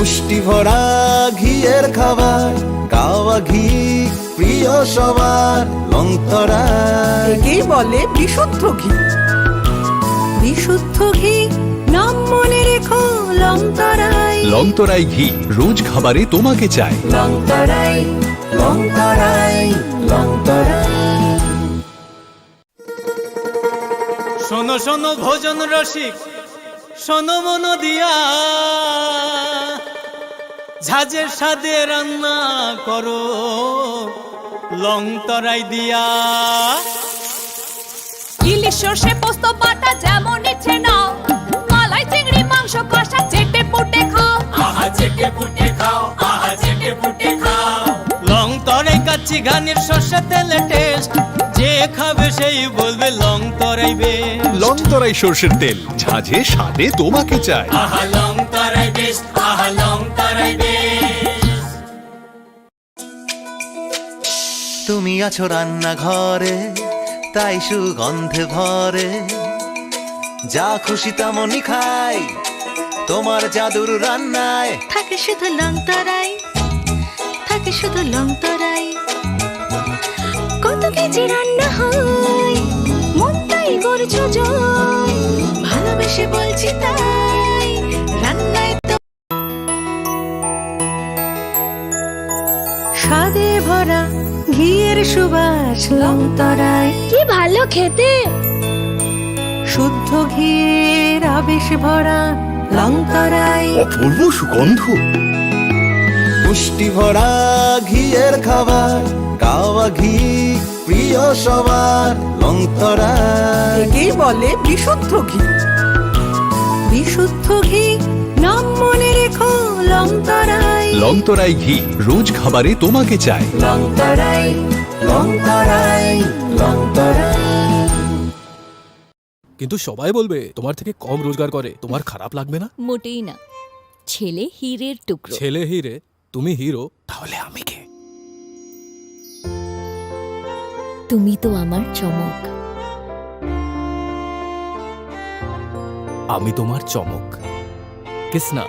পুষ্টি ভরা ঘিয়ের খাবার, গাওয়া ঘি প্রিয় সবার, লংতরাই একেই বলে বিশুদ্ধ ঘি। বিশুদ্ধ ঘি নাম মনে রেখো, লংতরাই। লংতরাই ঘি রোজ খাবারে তোমাকে চাই। লংতরাই, লংতরাই, লংতরাই। শোনো শোনো ভোজন রসিক, শোনো মন দিয়া, ঝাঁঝের স্বাদে রান্না করো লংতরাই দিয়া। ইলিশ সর্ষে পোস্ত বাটা যেমন ইচ্ছে নাও, মালাই চিংড়ি মাংস কষা চেটে পুটে খাও। আহা চেটে পুটে খাও, আহা চেটে পুটে খাও। লংতরাই কাচ্চি ঘানির সর্ষে তেলে টেস্ট, যে খাবে সেই বলবে লংতরাই বেশ। লংতরাই সর্ষের তেল, ঝাঁঝে স্বাদে তোমাকে চাই। আহা লংতরাই বেশ, আহা লংতরাই বেশ। তুমি আছো রান্নাঘরে, তাই সুগন্ধে ভরে, যা খুশি তেমনই খাই তোমার জাদুর রান্নায়। থাকে শুধু লংতরাই, থাকে শুধু লংতরাই। কত কেজি রান্না হয়, মন তাই করছো জয়, ভালোবেসে বলছি তাই, রান্নায় তো স্বাদে ভরা ঘিয়ের সুবাস, লংতরাই। কি ভালো খেতে, শুদ্ধ ঘিয়ের আবেশ ভরা, লংতরাই। অপূর্ব সুগন্ধ। পুষ্টি ভরা ঘিয়ের খাবার, গাওয়া ঘি প্রিয় সবার, লংতরাই একেই বলে বিশুদ্ধ ঘি। বিশুদ্ধ ঘি নাম মনে রেখো, লংতরাই। লংতরাই ঘি রোজ খাবারে তোমাকে চাই। লংতরাই, লংতরাই, লংতরাই। কিন্তু সবাই বলবে তোমার থেকে কম রোজগার করে, তোমার খারাপ লাগবে না? মোটেই না, ছেলে হীরের টুকরো। ছেলে হিরে, তুমি হিরো, তাহলে আমি কে? তুমি তো আমার চমক। আমি তোমার চমক। Kisna?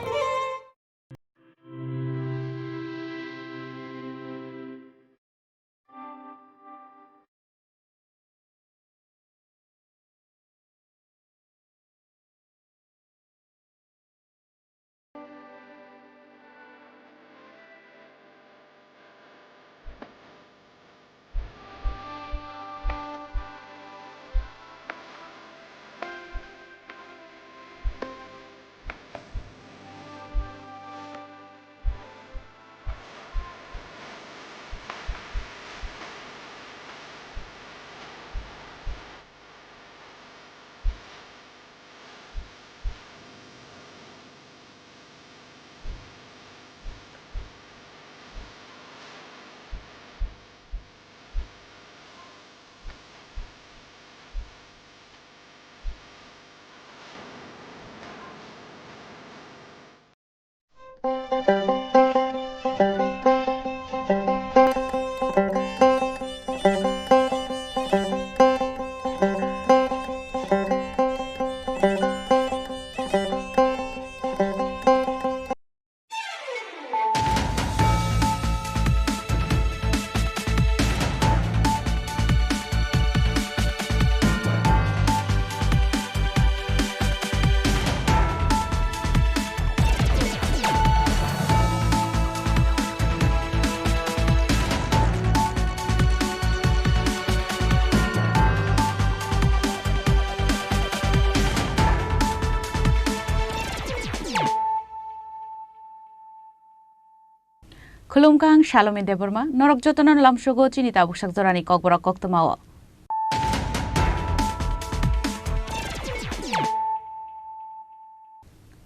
Khulumkang Shalom Deborma, Norok Jotonon Lamshogo, Chini Tabukshak Zorani Kokborok Koktomawa.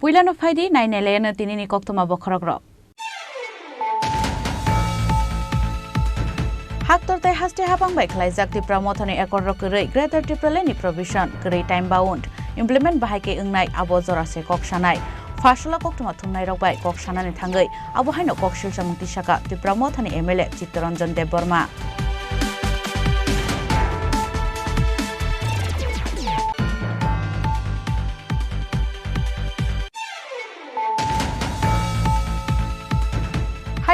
Puilano Faidi, 9 Elena Tinini Koktoma Bokorogro. Haktorte has to happen by Klaizak to promote an ecorrock greater triple provision, great time bound, implement Bahake Unai Abozora Se Kokshanai. Fashola Koktoma Tunai by Kokshana and Tangai, Abuhino Kokshil Samutishaka to promote an MLA Chitranjan Deborma.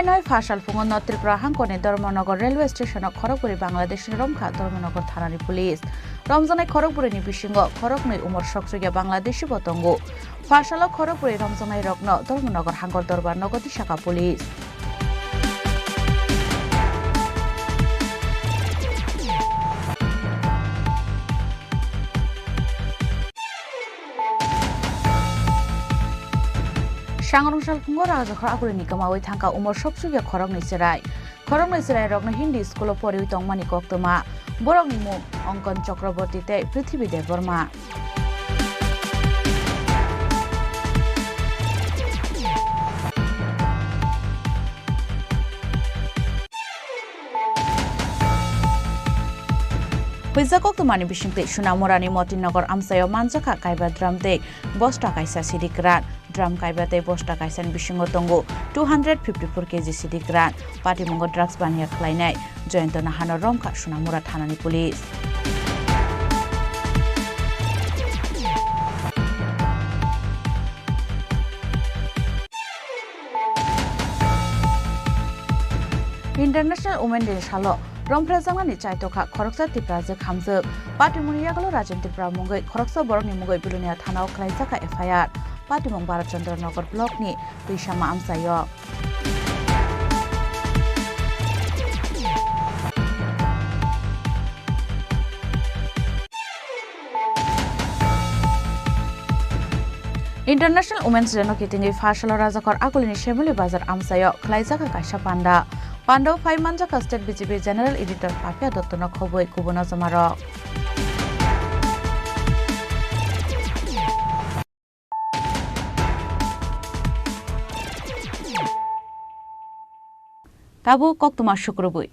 नय फासाल फुंगन त्रिपुरा हांकनि Dharmanagar railway station खरगपुरी बांग्लादेश रमखा धर्मनगर थानानि police रमजानाय खरगपुरीनि बिसिंग खरगनै उमर सकसुगिया बांग्लादेशी बतंगु फासाल खरगपुरी रमजानाय रग्न धर्मनगर हांगर दरबार नगदी शाखा पुलिस सांगरंसाल फुंगो राजाखर आगुरिनि गमावै थांका उमर सबसुगिया खरगनै सेराय रगनो हिंदी स्कुल पढ़िउ तंगमानि कक्तमा बरकनि मुं अंकन चक्रवर्ती ते पृथ्वी देव Verma Huiza koktumani bisingte Sunamurani Motinogor amsayo manjaka kaiba dramte bosta kaisa sidikran drum kaibate bosta kaisan bisingo tongo 254 kg sidikran patimongo drugs bania khlainai joyantona hano romkha Sunamura thanani police International Women Day salo Romprezangani Chaitoka Khoroksa Tripura Khamjak Patimuniagalo Rajan Tripura Mungai Khoroksa Borokni Mungai Bilunia Thanao Khlaijaka FIR Patimong Bharatchandra Nagar Block ni Tuishama Amsayo International Women's Day no kitingi Fashala Rajakor Akulini Shemuli Bazar Amsayo Khlaijaka Kaisha Panda Pandau Phai Manjaka State BJP General Editor Papia Dottono Khoboi Kubuna Zamaro Tabu Koktuma Shukrubui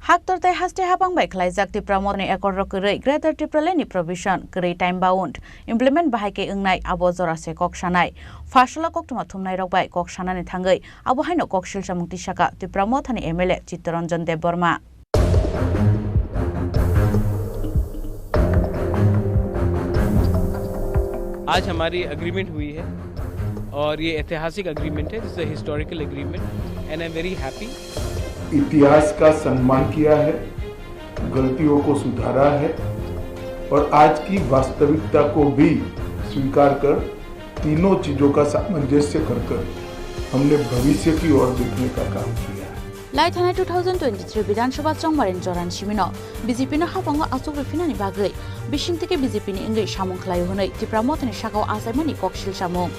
Haktortai haste habang bai khlaijak Tripura moni ekor rokurei Greater Tripura leni provision kurei time bound implement bahaike ungnai abo jorase koksanai fashala koktuma thumnai rokbai koksanani thangai abo haino koksil samungti saka Tripura mothani MLA Chittaranjan Dev Barma आज हमारी agreement हुई है और ये ऐतिहासिक agreement है this is a historical agreement and I am very happy इतिहास का सम्मान किया है गलतियों को सुधारा है और आज की वास्तविकता को भी स्वीकार कर तीनों चीजों का सामंजस्य कर हमने भविष्य की ओर देखने का काम किया Lai Thana 2023 Vidansabha Chongmarin Joran Shimino BJP no hapango asuk refinani bagai bisingtike BJP ni ingri samung khlai honai Tripura mothani sakao asaimani koksil samung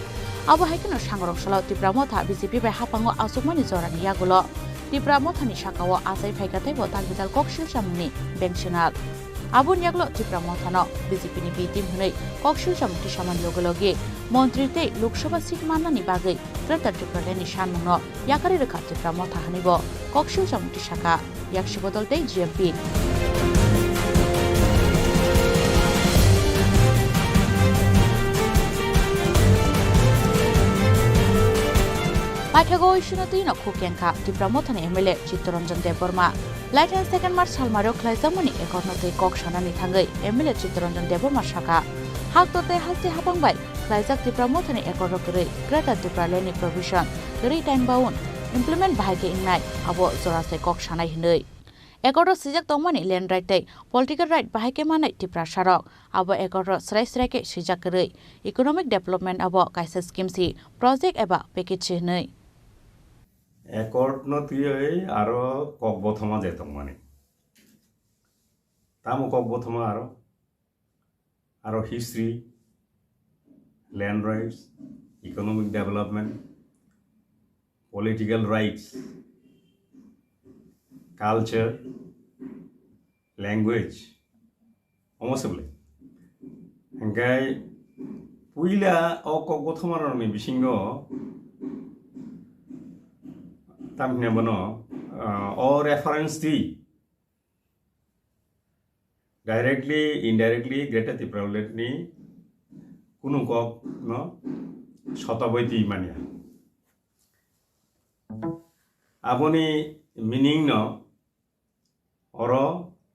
abo haikeno sangrok sala Tripura motha BJP bai hapango asukmani jorani yagulo Tripura mothani sakao asai phaigatai bo talbidal koksil samungni bensional abun yaglo Tripura mothano BJP ni B team honai koksil samungti saman logologi মন্ত্রী তে Lok Sabha seat মাননানি বাগৈ greater ট্রিপুরা নিশানমুনো ইয়াকারি রেখা Tripura মথা হানিব কক্সিল সামুটি শাখা ইয়াকসি বদলতে GMP পাঠাগো ইস্যুনতুই নখু কেংখা Tripura মথানি এমএলএ চিত্তরঞ্জন দেব বর্মা লাইটেন 2 মার্চ সালমারো খ্লাইজামনি একর্নতে কক্সানানি থাঙ্গৈ এমএলএ চিত্তরঞ্জন দেব বর্মা শাখা হাকততে হাসতে হাপাংবাই খ্লাইজাক Tripura mothani ekor rokurei Greater Tripura leni provision kurei time bound implement bahaike ingnai abo jorase koksanai hinoi ekoro sijak tongmani land right tei political right bahaike manai Tripura sarok abo ekoro srai ke sijak kurei economic development abo kaisa scheme si project eba package hinoi accord নতিয়ে আরো ককবথমা যেতং মানে তামো ককবথমা আরো history land rights economic development political rights culture language almost engai puila o kokbothomaroni bisingo tamne bono o reference ti directly indirectly Greater Tripura ni কোনো cock ন শতাবৈতি মানিয়া আপনি মিনিং ন অর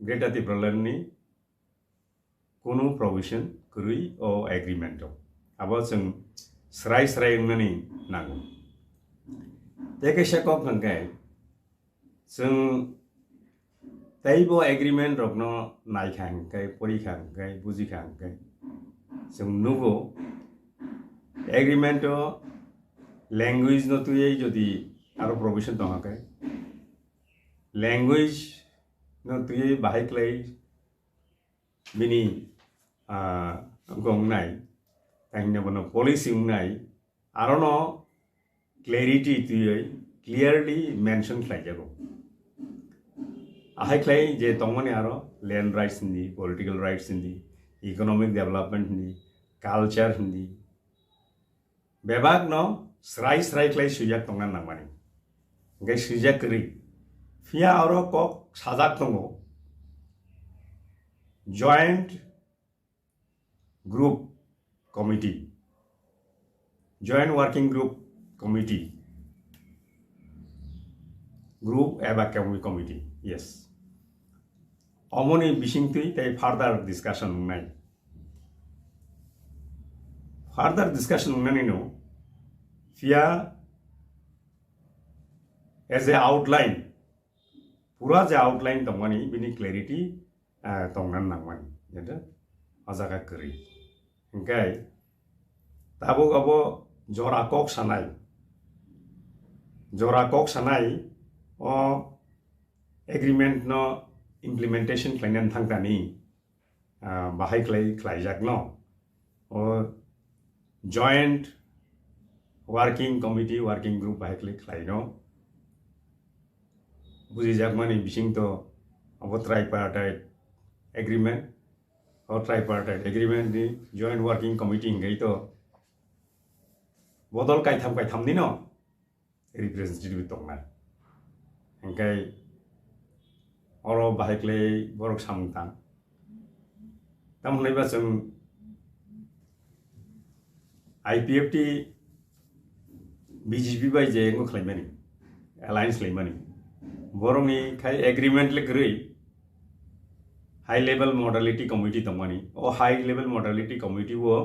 Greater Tripura ni কোনো provision করি ও agreement আবার जों srai srai ngani nang teke shakok nangkai sung taibo agreement rokno nai khang kai pori khang kai buji khang kai sung nugo agreement to language no tuye jodi aro provision to kai language no tuye bahai klai bini gong nai tang bono policy nai aro no clarity tuye clearly mention klai jago ahai klai je tongmani aro land rights ni political rights ni economic development ni culture ni bebak no srai srai klai sujak tongan nangmani ngai sujak kri fia aro kok sajak tongo joint group committee joint working group committee group eba committee yes omoni bising tui tai further discussion nai further discussion nani no fia as a outline pura je outline tongani bini clarity tongnan nangmani yata ajaga kri engkai tabo abo jora kok sanai o agreement no implementation klainan thangtani bahai klaijak no o joint working committee working group bahai klaino bujijak mani bising to abo tripartite agreement or tripartite agreement ni joint working committee ngai to bodol kai tham ni no representative tongna engkai oro bahai borok samtang tam hlaiba jong IPFT BJP bai je ngo khlaimani alliance khlaimani borongni khai agreement le grei high level modality committee tongmani o high level modality committee wo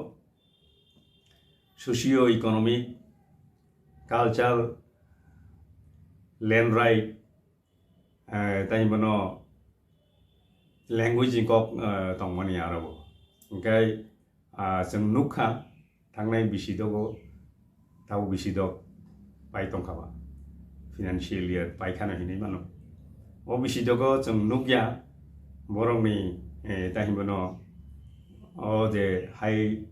socio economic cultural land right tai bono language kok tongmani arabo engkai jong nukha thangnai bisidogo tau bisidok pai tongkhaba financial year pai khana hinai mano o bisidogo jong nukya borongni tai bono o je high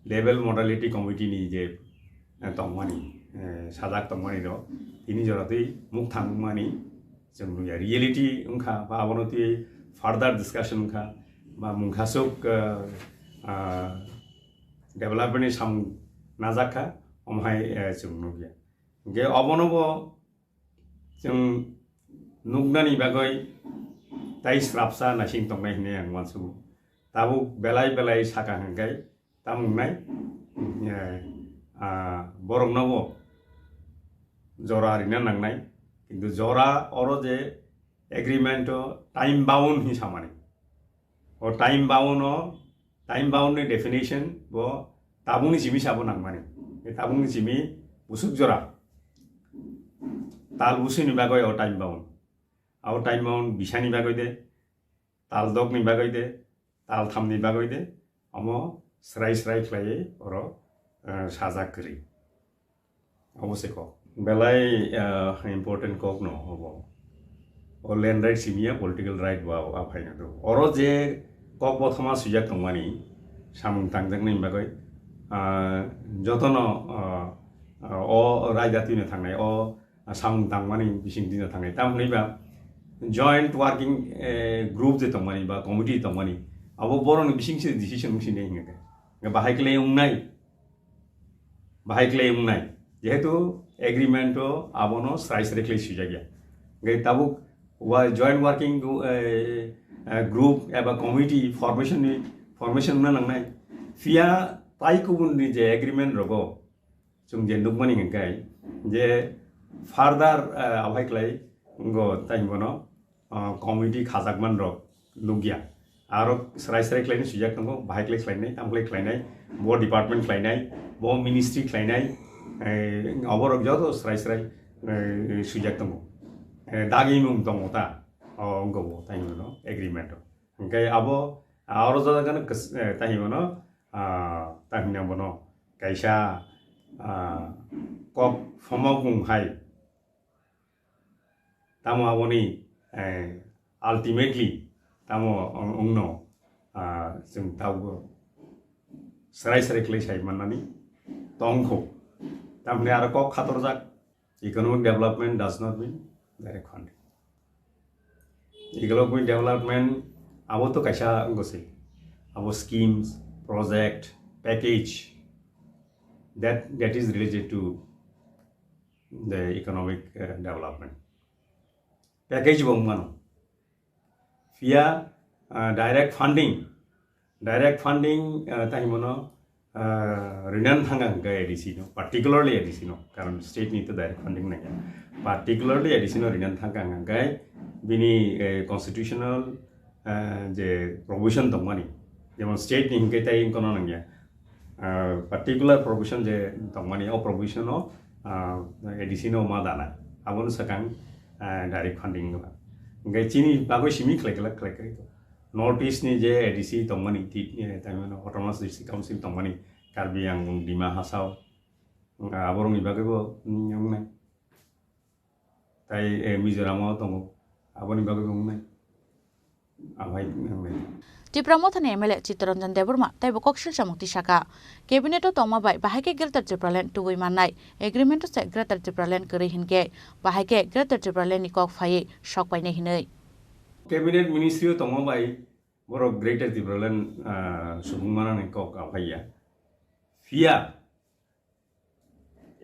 level modality committee ni je tongmani sajak tongmani ro ini joratei muk thangmani jong reality ungkha ba abonoti further discussion ungkha ba mungkhasuk development sam najakha omhai jong nugya ge obonobo jong nugnani bagoi tai srapsa nasing tongnai hine ang mansu tabu belai saka hangkai tamungnai borong nobo jora rina nangnai kintu jora oro je agreement time bound hi samani o time bound ni definition bo tabungni jimi sabo nangmani e tabungni jimi busuk jora tal busini bagoi o time bound bisani bagoi de tal dog ni bagoi de tal tham ni bagoi de amo srai khlai oro sajak kri obose ko belai important kok no hobo o land right simia political right wa aphaina do oro je kok bothama sujak tongmani samung tangjak ni bagoi jotono o raidati ne thangnai o samung tangmani bising dina thangnai tam hniba joint working group je tongmani ba committee tongmani abo borong bising se decision musine hinga bahai klei ungnai jehetu agreement to abono srai klei sujagya gai tabuk wa joint working group eba committee formation na nangnai fia pai kubun ni je agreement rogo chung je nukmani ngai je further abhai klei ngo tai bono committee khajakman rok lugya aro srai klei ni sujak tango bahai klei klei nai tam klei nai bo department khlainai bo ministry khlainai aborok joto srai srai sujak tongo dagi mung tongo ta ongo bo taimono agreement engkai abo aro joda kan taimono tahina bono kaisa kok phomogung hai tamo aboni ultimately tamo ongno जों दावो सराय सराय क्लेसाय माननानै तंखौ तामने आरो कक खातरजाक economic development does not mean direct funding economic development आबो तो कैसा गसे आबो schemes project package that is related to the economic development package bongmano via direct funding tahimono rinan thanga ga edisino particularly edisino karon state ni to direct funding na particularly edisino rinan thanga ga bini constitutional je provision tongmani jemon state ni hingke tai kono nangya particular provision je tongmani o provision o edisino ma dana abon sakang direct funding ga ngai chini bagoi simi klek North East ni je ADC tongmani taimano autonomous district council tongmani Karbi Angung Dima Hasau aborong ibagebo nyongnai tai Mizoram tongo aboni bagebo ngai abai ngai Tripura mothani MLA Chittaranjan Deburma taibo kokshil samukti shaka cabinet o tongma bai bahake Greater Tripura Land tugui mannai agreement o se Greater Tripura Land kori hinke bahake Greater Tripura Land ni kok phai shok paine hinai Cabinet Ministry of Tomobai, Borok Greater Tripura Land, Subumana and Kok Apaya. Via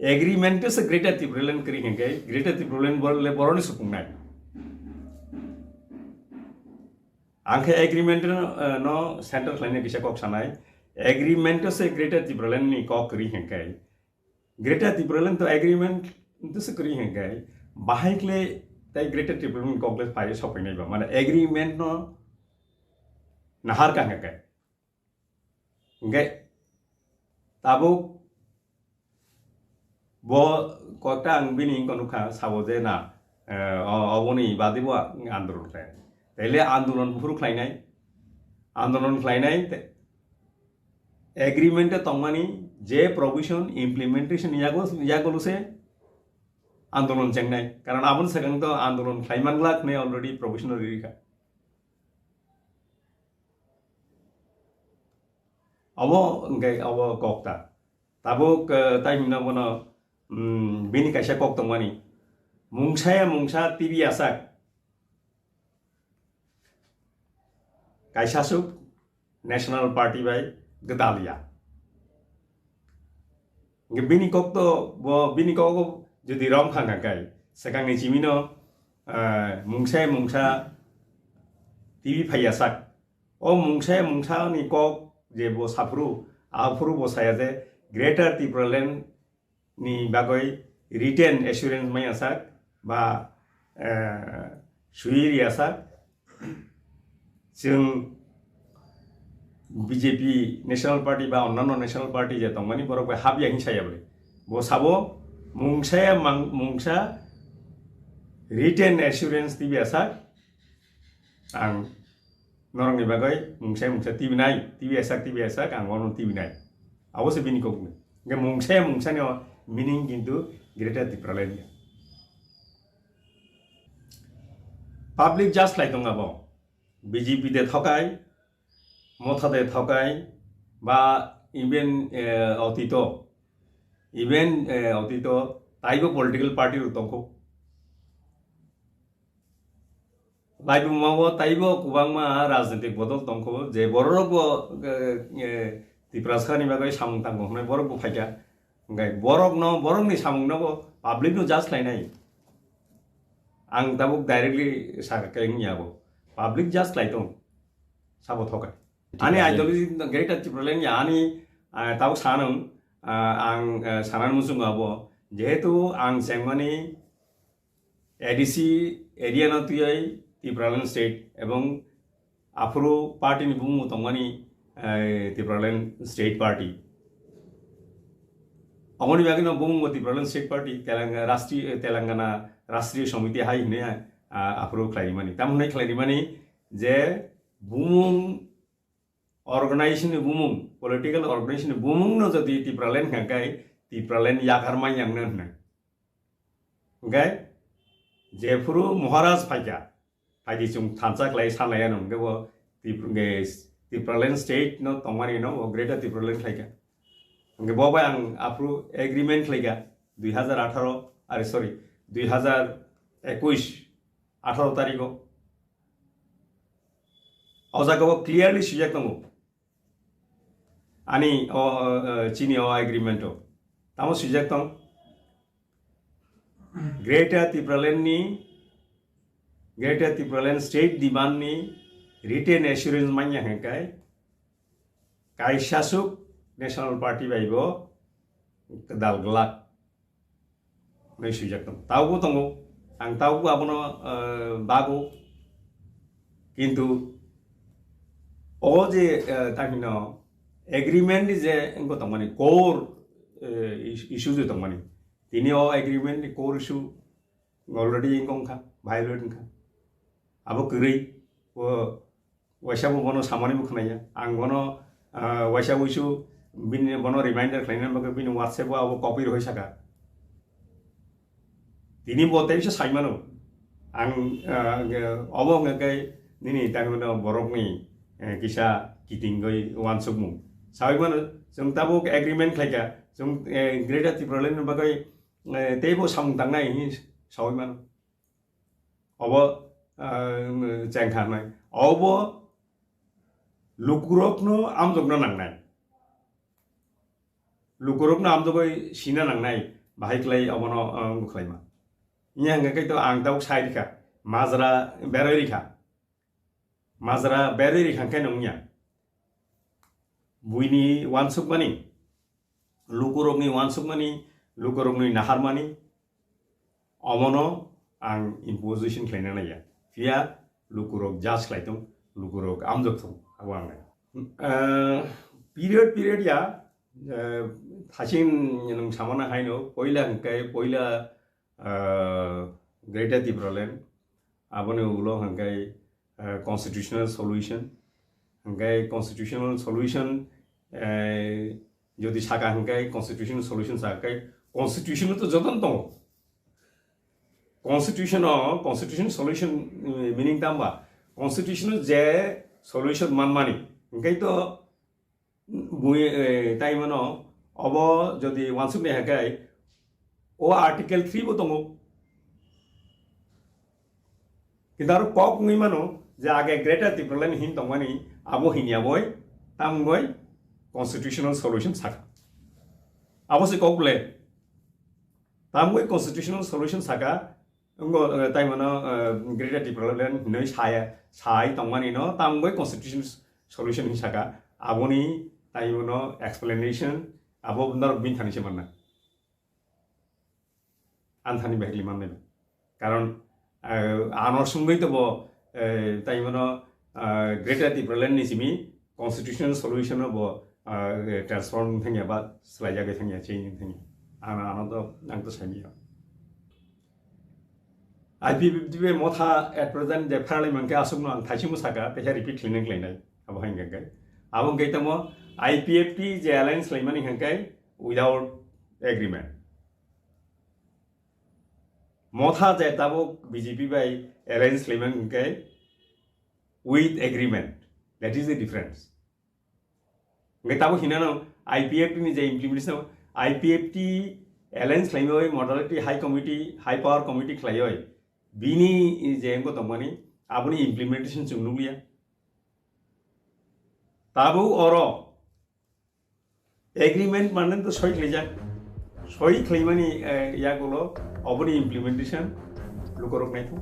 agreement is a Greater Tripura Land Kring, Greater Tripura Land Boron Supunai. Anke agreement no Central Line Kishakok Sanai, agreement is a Greater Tripura Land ni Kok Kring. Greater Tripura Land to agreement this is Kring. Bahikle tai Greater Tripura Land complex fire shopping neighbor mana agreement no nahar ka ngakai ngai tabo bo kota ang bini konu kha saboje na oboni badibo andolon khai tele andolon buru khlainai agreement tongmani je provision implementation yagolu se आंदोलन चेंगनाय कारण आबुन सगंग तो आंदोलन खाइमानग्लाक ने already provisional रिखा अबो कोकता ताबो ताइमना बनो बिनि काइसा Coke तंगमानि मुंसा TV आसाक काइसा सुक national party bye गदालिया बिनि Coke तो बिनि Coke Jadi rom khanga kai sekang ni chimino mungsa TV phayasak o mungsa ni kok je bo sapru bo saya je Greater Tripura Land ni bagoi written assurance mai asak ba suiri asak jeng BJP National Party ba onnano National Party je tongmani borok ba habya hinsaya bole bo sabo mungsa written assurance tibi asak ang norong ni bagai mungsa tibi asak ang wonon tibi nai awo se bini kok nge mungsa ni meaning kintu Greater Tripura Land public just like tong abo BJP de thokai motha de thokai ba even otito even otito taibo political party utongko laibu mawo taibo kubangma rajnitik bodol tongko je borokbo Tripura ni bagai samung tangko hne borokbo phaika ngai borok ni samung no public no just lainai ang tabuk directly sarkeng yabo public just laitong sabo thokai ani ideology Greater Tripura Land ani tabu sanung ang sanan musung abo jehetu ang sengmani ADC area na tuyai Tripura Land state ebong afro party ni bumu tongmani Tripraland State Party. Amoni bagino bung Tripraland State Party Telangana Rastriya Samiti hai ne apro claimani. Tam ne claimani je bumung organization bumung political organization bumung no jodi Tripraland hangkai Tripraland yakarmai yang ne. Okay? Jefuru Maharaj Paja. Paji chung thansa klai sanlaya no ge wo Tripraland State no tongmani no Greater Tripraland klaiga. Ge bo ba ang apru agreement klaiga 2018 2021 18 tarikho. Aujago clearly suject no. Ani Chini agreement o. Tamo suject tong Greater Tripraland State demand ni written assurance manya hengkai Kaishasuk National Party baibo dalglak nei sujaktam taugo tongo ang taugo abono bago kintu o je takino agreement je engko tongmani core issue je tongmani tini o agreement ni core issue already ingkong kha violate kha abo kuri wasabu bono samani mukhnaya ang bono wasabu issue bin bono reminder khlaina baga bin whatsapp abo copy roi saka tini bote bisa saimano ang abo ngakai nini tangno borok ni kisa kitinggoi wansukmu saimano jong tabo agreement khlaiga jong Greater Tripraland bagai tebo samtangnai ni saimano abo jangkhanai abo lukurokno amjogno nangnai lukurokno amjogoi sina nangnai bahaiklai abono mukhlaima nya ngakai to ang tau saidika mazra berori kha kai nongnya buini wansukmani lukurokni wansukmani lukurokni naharmani amono ang imposition khlaina naya via lukurok jas khlaitung lukurok amjokthong awang period ya thasin nung samana haino poila Greater Tripraland abone ulo hangkai constitutional solution jodi saka hangkai constitutional solution sakai constitution to jodan tong constitution solution meaning tamba constitutional je solution manmani hangkai to tai mano obo jodi wansuk ne hangkai o article 3 bo tongo kindaru kok ngi mano je age Greater Tripraland hin tongmani abo hinia boy tamgoi constitutional solution saka abo se kokle tamgoi constitutional solution saka ngo tai mano Greater Tripraland nei sai tongmani no tamgoi constitutional solution hin saka aboni tai mano explanation abo bundar bin thani se manna anthani behli manne karon anor sungoi to bo tai mano Greater Tripraland ni simi constitutional solution bo transform thangya ba slaja ge thangya change thangya ana to nang to sami IPPB motha at present the parliament ke asumno ang thaichimu saka pe repeat clinic lainai abo hangga ge abong ge tamo IPFT je alliance laimani hangkai without agreement motha je tabo BJP by alliance laimani hangkai with agreement that is the difference ngai tabo hinano IPFT ni je implementation IPFT alliance laimoi modality high power committee khlaioi bini je engko tongmani aboni implementation chungnulia tabo oro agreement manen to soi khlaimani yagulo aboni implementation lukorok naithu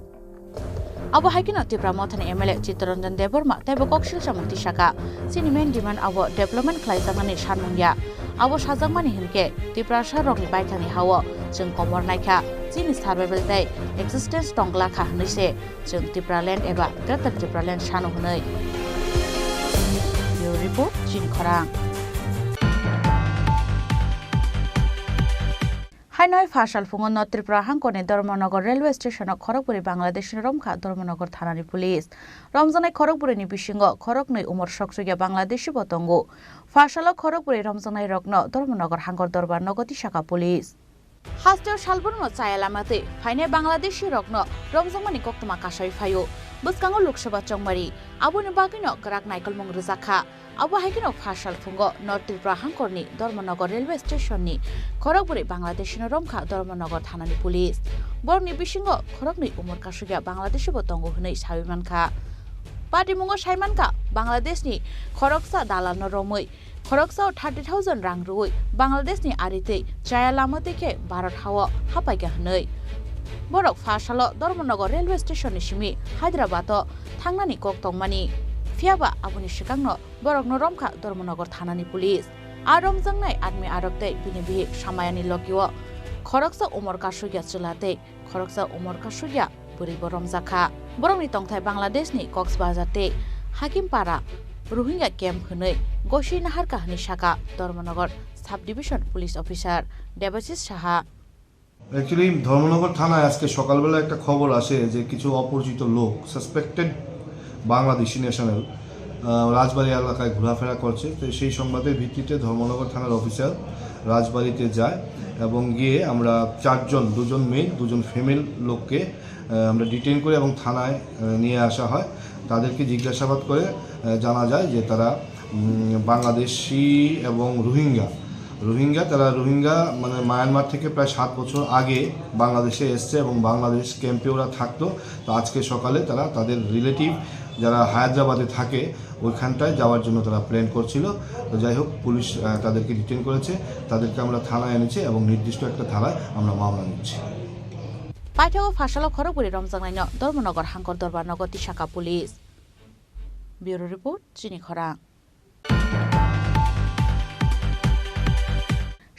abo haikino Tripura mothani MLA Chittaranjan Deborma tebo koksil samukti saka sini main demand abo development khlaijamani sanmungya abo sajangmani hinke Tripura sarokni baithani hawo jeng komor naikha chini survival dai existence tongla kha hnaise jeng Tripuraland eba Greater Tripuraland sanu hunai report চিনি খরাং হাইনয় ফাশাল ফুঙ্গন Tripura হাঙ্কনে Dharmanagar railway station খড়গপুরে বাংলাদেশের রমখা ধর্মনগর থানানি police রমজানাই খড়গপুরেনি বিশিঙ্গ খড়গনৈ উমর সকসুগিয়া বাংলাদেশি পতঙ্গ ফাশাল খড়গপুরে রমজানাই রগ্ন ধর্মনগর হাঙ্গর দরবার নগতি শাখা police হাস্তেও সালবর্ম চায়ালামাতে ফাইনে বাংলাদেশি রগ্ন রমজামানি কক্তমা কাশাই ফায়ো বসকাঙ্গ লোকসভা চংমারি আবুনি বাগিনো গরাক নাইকল मंगरुजाखा আবু হাইকিনো ফাশাল ফুঙ্গ নর্থ ত্রিপুরা হাঙ্করনি ধর্মনগর রেলওয়ে স্টেশননি খড়গপুরে বাংলাদেশিনো রমখা ধর্মনগর থানানি পুলিশ বরনি বিশিঙ্গ খড়গনৈ উমর কাশুগিয়া বাংলাদেশি বতঙ্গ হनै সাবিমানখা পাটিमुंग साइमानखा बांग्लादेशनि खरगसा दालाल रमै खरगसाव 30,000 रां रुई बांग्लादेशनि आरितै चाया लामतेखे भारत हाव हापाइगा हनै बरक फाशाल धर्मनगर रेलवे स्टेशननि सिमि हायद्राबाद थांनानि कक्तंमानि फियाबा आबुनि सिगांनो बरकनो रमखा धर्मनगर थानानि पुलिस आरमजोंनाय आदमि आरबतै बिनि बिहि सामायानि लगियो खरगसा उमर कासुगिया चलातै खरगसा उमर कासुगिया बुरिबो रमजाखा बरंनि तंथाय बांग्लादेशनि कक्सबाजारते हाकिमपारा रोहिंग्या कैम्प हनै गशी नाहार काहनि शाखा धर्मनगर साब division police officer Debashish Saha actually Dharmanagar থানায় আজকে সকালবেলা একটা খবর আসে যে কিছু অপরিচিত লোক সাসপেক্টেড বাংলাদেশি ন্যাশনাল রাজবাড়ি এলাকায় ঘোরাফেরা করছে। তো সেই সংবাদের ভিত্তিতে ধর্মনগর থানার অফিসার রাজবাড়িতে যায় এবং গিয়ে আমরা 4 জন, 2 জন মেল 2 জন ফিমেল লোককে আমরা ডিটেইন করে এবং থানায় নিয়ে আসা হয়। তাদেরকে জিজ্ঞাসাবাদ করে জানা যায় যে তারা বাংলাদেশি এবং রোহিঙ্গা তারা রোহিঙ্গা মানে মায়ানমার থেকে প্রায় 7 বছর আগে বাংলাদেশে এসছে এবং বাংলাদেশ ক্যাম্পে ওরা থাকতো। তো আজকে সকালে তারা তাদের রিলেটিভ যারা হায়দ্রাবাদে থাকে ওইখানটায় যাওয়ার জন্য তারা প্ল্যান করছিল। তো যাই হোক পুলিশ তাদেরকে ডিটেইন করেছে, তাদেরকে আমরা থানায় এনেছি এবং নির্দিষ্ট একটা থানায় আমরা মামলা নিচ্ছি। পাইথাও ফাশাল খড়গপুরে রমজানাইনো ধর্মনগর হাঙ্কর দরবার নগতি শাখা পুলিশ ব্যুরো রিপোর্ট চিনি খরাং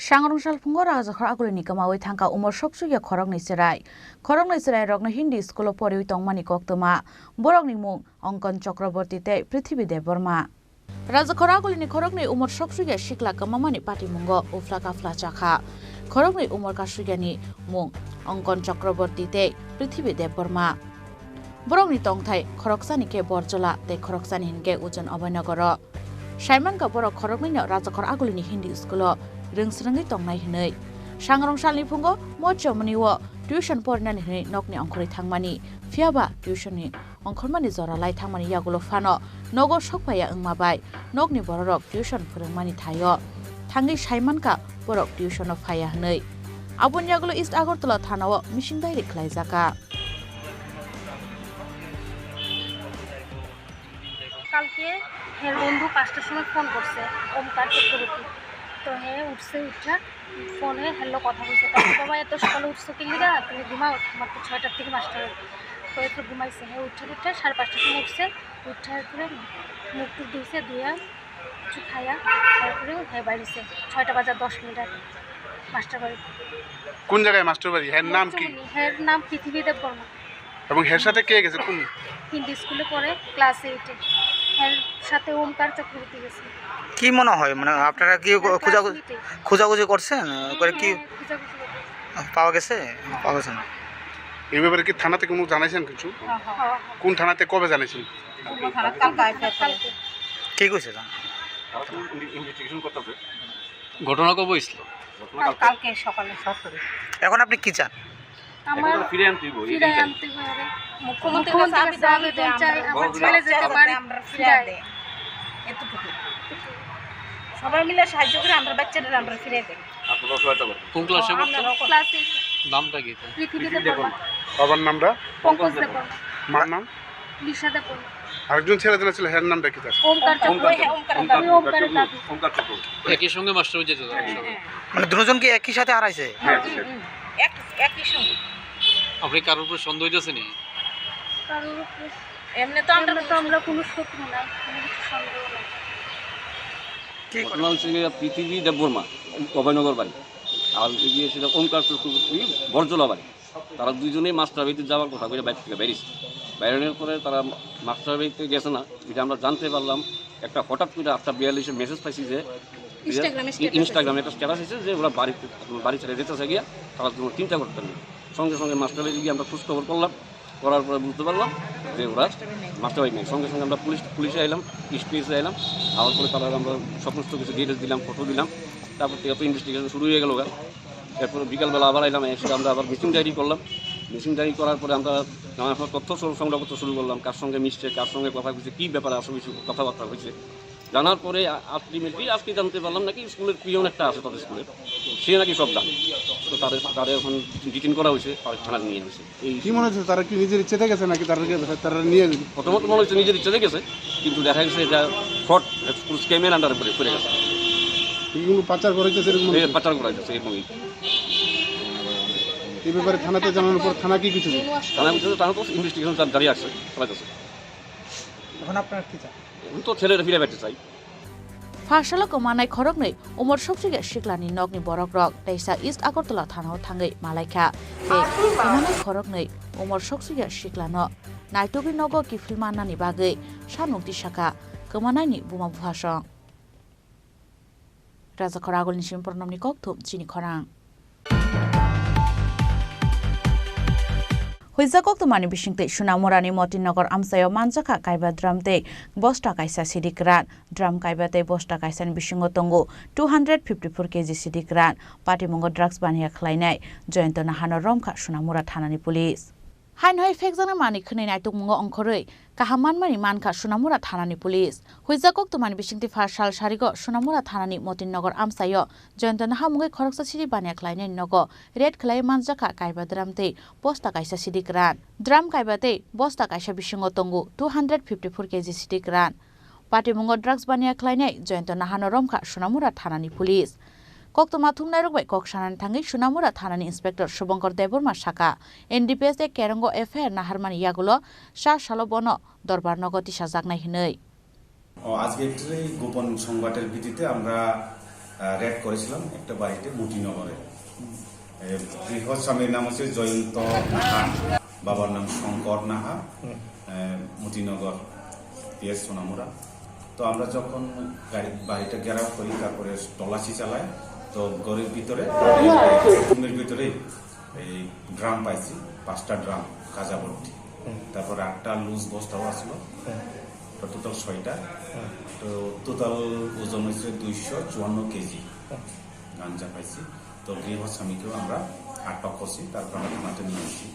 सांगरंसाल फुंगो राजाखर आगुलिनि कमावै थांका उमर सकसुगिया खरंगनै सेराय रग्न हिंदी स्कुल परेवि तंगमानि कक्तमा बरकनि मुं अंकन चक्रवर्ती ते पृथ्वी देव बर्मा राजाखर आगुलिनि खरंगनै उमर सकसुगिया सिक्ला कमामानि पाटिमुंग उफ्ला काफ्ला चाखा खरंगनै उमर कासुगियानि मुं अंकन चक्रवर्ती ते पृथ्वी देव बर्मा बरकनि तंगथाय खरगसानि के बरजला ते खरगसानि हिनके उजन अभयनगर साइमानका बरक खरंगनैनो राजाखर आगुलिनि हिंदी स्कुल रोंस्रोङै तंनाय हनै सांगरंसालनि फुंगो मचमनिवो टिउसन फरायनानै हनै नकनि अंखरै थांमानि फियाबा टिउसननि अंखरमानि जरालाय थांमानि यागुलो फानो नगो सकफाया ओंमाबाय नकनि बररक टिउसन फोरोंमानि थायो थाङै साइमानका बरक टिउसनो फाया हनै आबुनि यागुलो इस्ट आगरतला थानाव मिसिं दाइरेक्ट खालायजाका কালকে হের বন্ধু 5টার সময় ফোন করছে ওমকার চক্রবর্তী। তো হ্যাঁ উঠছে উঠা ফোনে হ্যালো কথা বলছে, তারপর বাবা এত সকালে উঠছো কি লিগা, তুমি ঘুমাও, তোমার তো 6টার থেকে মাস্টার। তো একটু ঘুমাইছে, হ্যাঁ উঠা 5:30টার সময় উঠছে, উঠার পরে মুখ টুক ধুইছে, ধুয়া কিছু খাইয়া তারপরে হ্যাঁ বাড়িছে 6টা বাজার 10 মিনিট আগে মাস্টার বাড়ি। কোন জায়গায় মাস্টার বাড়ি? হ্যাঁ নাম কি? হ্যাঁ নাম পৃথিবী দেব বর্মা। এবং হের সাথে কে গেছে? কোন হিন্দি স্কুলে পড়ে, ক্লাস 8-এ। এর সাথে ওমকার চক্রবর্তী গেছে। কি মনে হয় মানে আপনারা কি খোঁজাখুঁজি করছেন করে কি পাওয়া গেছে না? এই ব্যাপারে কি থানাতে কোনো জানাইছেন কিছু? কোন থানাতে কবে জানাইছেন? কি কইছে ইনভেস্টিগেশন করতেছে। ঘটনা কবে হইছিল? কালকে সকালে 7টায়। এখন আপনি কি চান? আমার ফিরে আনতে হবে মুখ্যমন্ত্রীর কাছে আমি আবেদন চাই, আমার ছেলে যেতে পারে, আমরা ফিরে দেয় এতটুকু সবাই মিলে সাহায্য করে আমরা বাচ্চাদের আমরা ফিরে দেই। আপনারা সহায়তা করুন। কোন ক্লাসে পড়তো? ক্লাস 8। নামটা কি? পৃথিবী দেব বর্মা। বাবার নামটা? পঙ্কজ দেব বর্মা। মার নাম? লিসা দেব বর্মা। আরেকজন ছেলে ছিল, হের নামটা কি তার? ওমকার চক্রবর্তী। ওমকার চক্রবর্তী একই সঙ্গে মাস্টার হয়ে যেত মানে দুজন কি একই সাথে হারাইছে? একই সঙ্গে। আপনি কারোর উপর সন্দেহ হইতেছে নি? কারোর উপর এমনি তো আমরা কোনো শত্রু না, কোনো কিছু সন্দেহ নাই। ঘটনা হচ্ছে পৃথিবী দেব বর্মা অভয়নগর বাড়ি, আর হচ্ছে গিয়ে সেটা ওমকার চক্রবর্তী বরজলা বাড়ি। তারা দুজনেই মাস্টার বাড়িতে যাওয়ার কথা বলে বাইরে থেকে বেরিয়েছে। বাইরের পরে তারা মাস্টার বাড়িতে গেছে না, এটা আমরা জানতে পারলাম একটা হঠাৎ করে 8:42 মেসেজ পাইছি যে ইনস্টাগ্রামে একটা স্ট্যাটাস এসেছে যে ওরা বাড়ি ছেড়ে যেতেছে গিয়া, তারা কোনো চিন্তা করতে নেই। সঙ্গে সঙ্গে মাস্টারে গিয়ে আমরা খোঁজখবর করলাম, করার পরে বুঝতে পারলাম যে ওরা মাস্টার ভাই নেই। সঙ্গে সঙ্গে আমরা পুলিশে আইলাম, পিএসে আইলাম। আওয়ার পরে তারা আমরা সমস্ত কিছু ডিটেলস দিলাম, ফটো দিলাম। তারপর থেকে তো ইনভেস্টিগেশন শুরু হয়ে গেল। এরপর বিকালবেলা আবার আইলাম, এসে আমরা আবার মিসিং ডায়েরি করলাম। মিসিং ডায়েরি করার পরে আমরা নানা তথ্য সংগ্রহ করতে শুরু করলাম, কার সঙ্গে মিশছে, কার সঙ্গে কথা হয়েছে, কী ব্যাপারে আসলে কথাবার্তা হয়েছে। জানার পরে আলটিমেটলি আজকে জানতে পারলাম নাকি স্কুলের পিয়ন একটা আছে তাদের স্কুলের, সে নাকি সব জানে। তো তাদের এখন ডিটেইন করা হয়েছে, থানায় নিয়ে গেছে। এই কি মনে হচ্ছে তারা কি নিজের ইচ্ছেতে গেছে নাকি তারা নিয়ে প্রথমত মনে হচ্ছে নিজের ইচ্ছাতে গেছে, কিন্তু দেখা গেছে এটা ফ্রড স্কুল স্ক্যামের আন্ডারে পড়ে গেছে। এইগুলো পাচার করাইছে, পাচার করাইছে এরকমই। এই ব্যাপারে থানাতে জানানোর পর থানা কি কিছু থানা তো ইনভেস্টিগেশন জারি আছে, চালাইতেছে। এখন আপনার কি চাই? তো ছেলেরা ফিরে পেতে চাই। फारसाला कमानाय खरगनै उमर सबसिगे सिक्लानि नगनि बरकरक दैसा इस्ट आगरतला थानाव थाङै मालायखा बे कमानाय खरगनै उमर सबसिगे सिक्लानो नायटोबि नग किफिलमानानि बागै सानुक दिसाका कमानायनि बुमा बुहासं राजा खरागलनि सिमप्रनमनि ककथुम चिनि खरां Huizakok tumani bisingte Sunamurani Motinogor Amsayo Manjaka Kaiba Dramte Bosta Kaisa Sidikran Dram Kaibate Bosta Kaisan Bishingotongo 254 kg Sidikran Patimongo drugs bania Klainai Jointona Hano Romka Sunamura Tanani Police Hainhoi Fexana Mani Kune Naitungo Onkorei Kahaman Mani Manka Sunamura Tanani Police Huizakok tumani bisingte Farshal Sharigo Sunamura Tanani Motinogor Amsayo Jointona Hamungai Koroksa Sidi bania Klainai Nogo Red Klai Manjaka Kaiba Dramte Bosta Kaisa Sidikran Dram Kaibate Bosta Kaisa Bishingotongo 254 kg Sidikran Patimongo drugs bania Klainai Jointona Hano Romka Sunamura Tanani Police Koktoma thumnai rokbai koksanan thangi Sunamura Thanani Inspector Shubhankar Deborma Shaka NDPS e Kerango FR Naharmani Yagulo Sha Shalobono Dorbar Nogoti Shajaknai hinei আজকে একটি গোপন সংবাদের ভিত্তিতে আমরা red করেছিলাম একটা বাড়িতে মুটিনগরে গৃহ স্বামীর নাম হচ্ছে জয়ন্ত নাহা বাবার নাম শঙ্কর নাহা মুটিনগর পিএস সোনামুরা তো আমরা যখন বাড়িটা ঘেরাও করি তারপরে তল্লাশি চালাই তো ঘরের ভিতরে রুমের ভিতরে এই ড্রাম পাইছি 5টা ড্রাম কাজা ভর্তি তারপর 8টা লুজ বস্তাও আসলো টোটাল 6টা তো টোটাল ওজন হচ্ছে 254 কেজি গাঞ্জা পাইছি তো গৃহ স্বামীকেও আমরা আটক করছি তারপর আমরা থানাতে নিয়ে আসছি